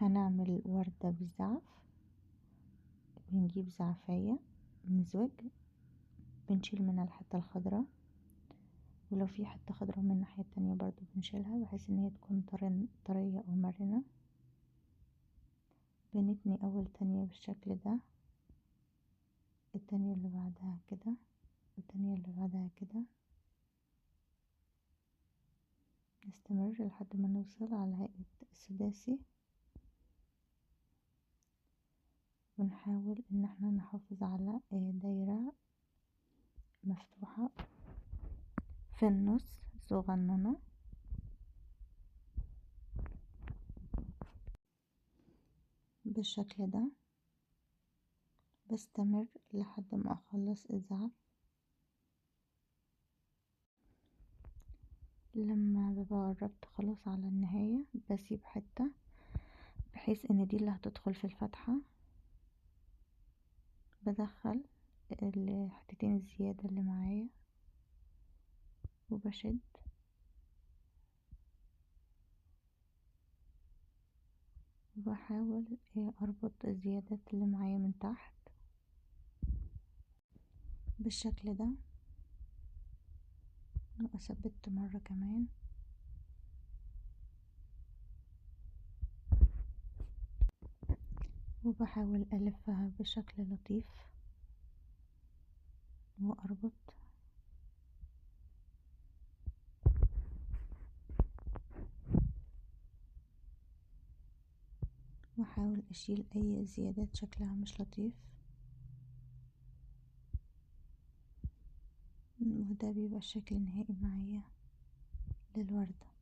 هنعمل وردة بالزعف. بنجيب زعفية مزوج، بنشيل منها الحتة الخضراء، ولو في حتة خضراء من الناحية التانية برضو بنشيلها بحيث ان هي تكون طرية او مرنة. بنتني اول تانية بالشكل ده، التانية اللي بعدها كده، التانية اللي بعدها كده، نستمر لحد ما نوصل على هيئة السداسي. ونحاول ان احنا نحافظ على دايرة مفتوحة في النص صغننة بالشكل ده. بستمر لحد ما اخلص الزعف. لما ببقى قربت خلاص على النهاية بسيب حتة بحيث ان دي اللي هتدخل في الفتحة. بدخل الحتتين الزيادة اللي معايا وبشد وبحاول اربط الزيادات اللي معايا من تحت بالشكل ده، واثبت مرة كمان. وبحاول ألفها بشكل لطيف وأربط. وأحاول أشيل أي زيادات شكلها مش لطيف، وده بيبقى الشكل النهائي معايا للوردة.